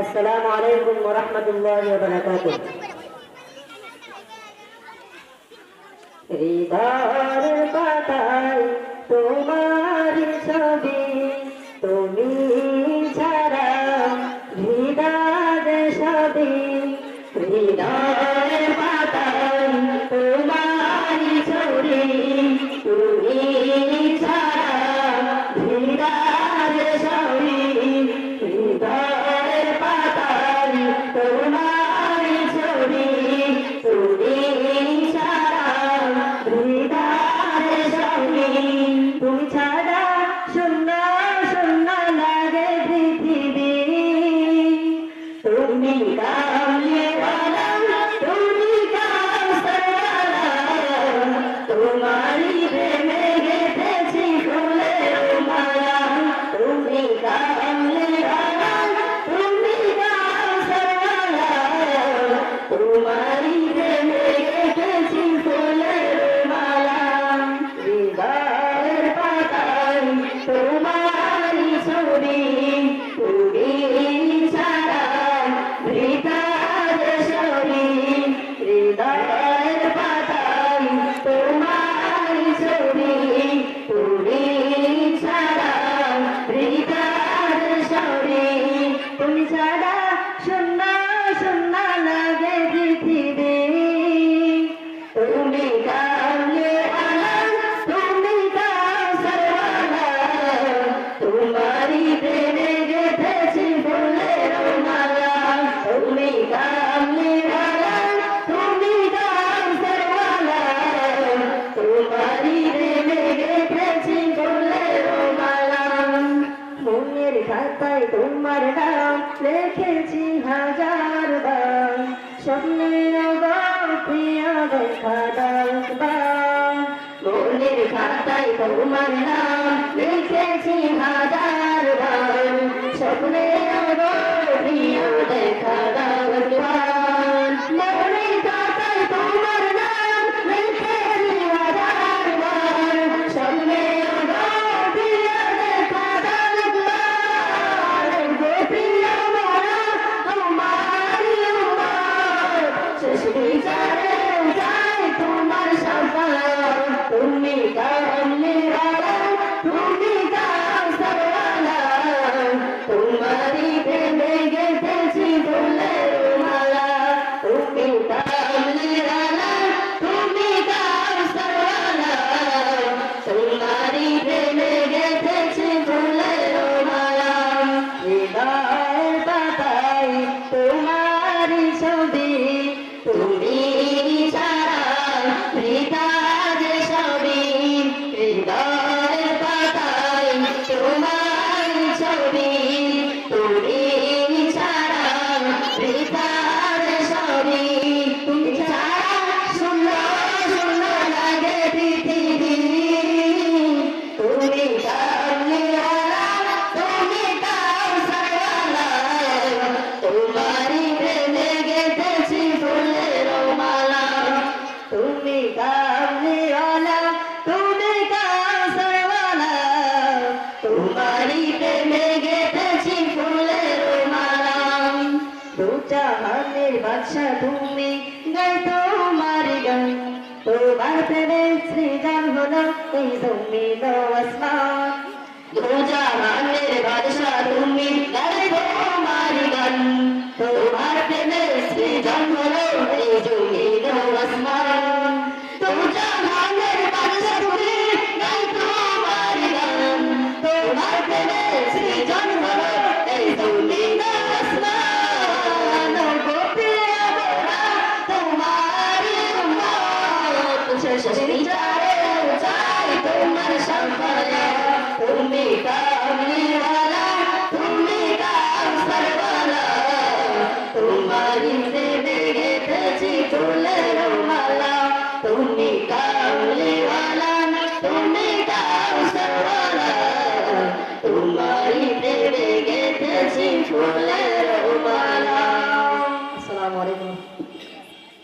আসসালামু আলাইকুম ওয়া রাহমাতুল্লাহি ওয়া বারাকাতুহু। হৃদয়ের পাতায় তোমার ছবি, তুমি ছাড়া হৃদয় সবই। হৃদয়ের পাতায় তোমার ছবি, তুমি ছাড়া হৃদয় সবই। হৃদয়ের পাতায় তোমার ছবি, তুমি তুমি ছাড়া শূন্য শূন্য লাগে পৃথিবী। তুমি কামলিওয়ালা, তুমি কাউসারওয়ালা, তোমারই প্রেমে গেঁথেছি ফুলের মালা। তুমি কামলিওয়ালা, তুমি কাউসারওয়ালা, তোমারই প্রেমে গেঁথেছি ফুলের মালা। হৃদয়ের পাতায় তোমারই ছবি, তুমি ছাড়া হৃদয় সবই। হৃদয়ের পাতায় তোমারই ছবি, তুমি ছাড়া হৃদয় সবই। তুমি ছাড়া শূন্য শূন্য লাগে পৃথিবী। তুমি কামলিওয়ালা, তুমি কাউসারওয়ালা, তোমারই প্রেমে গেঁথেছি ফুলের মালা। তুমি কামলিওয়ালা, তুমি কাউসারওয়ালা, তোমারই প্রেমে গেঁথেছি ফুলের মালা। মনের খাতায় তোমার নাম লিখেছি হাজার বার, স্বপ্নের প্রিয় দেখা ডাকবার। মনের খাতায় তোমার নাম লিখেছি হাজার বার, স্বপ্নের প্রিয় দেখা ডাকবার। মনের খাতায় তোমার নাম লিখেছি হাজার বার, স্বপ্নের প্রিয় দেখা ডাকবার। প্রিয় মোরা তোমারই উম্মত, শেষ বিচারে যায় তোমার শাফাত। তুমি কামলিওয়ালা, তুমি কাউসারওয়ালা, তোমারই প্রেমে গেঁথেছি ফুলের মালা। তুমি কামলিওয়ালা, তুমি কাউসারওয়ালা, তোমারই প্রেমে গেঁথেছি ফুলের মালা। হৃদয়ের পাতায় তোমারই ছবি, তুমি ছাড়া হৃদয় সবই। হৃদয়ের পাতায় তোমার ছবি, তুমি ছাড়া হৃদয় সবই। তুমি ছাড়া শূন্য শূন্য লাগে পৃথিবী। তুমি কামলিওয়ালা, তুমি কাউসারওয়ালা, তোমারই প্রেমে গেঁথেছি ফুলের মালা। তুমি কামলিওয়ালা, তুমি কাউসারওয়ালা, তোমারই প্রেমে গেঁথেছি ফুলের মালা। দু জাহানের বাদশা তুমি, গাই তোমার গান, তোমার প্রেমে সৃজন হলো এই জমিন ও আসমান। দু জাহানের বাদশা তুমি, গাই তোমার গান, তোমার প্রেমে সৃজন হলো এই জমিন ও আসমান। দু জাহানের বাদশা তুমি, গাই তোমার গান, তোমার প্রেমে সৃজন হলো এই জমিন ও আসমান। গোপিয়া মোরা তোমারই উম্মত, শেষ বিচারে যায় তোমার শাফাত। তুমি কামলিওয়ালা, তুমি কাউসারওয়ালা, তোমারই প্রেমে গেঁথেছি ফুলের মালা। তুমি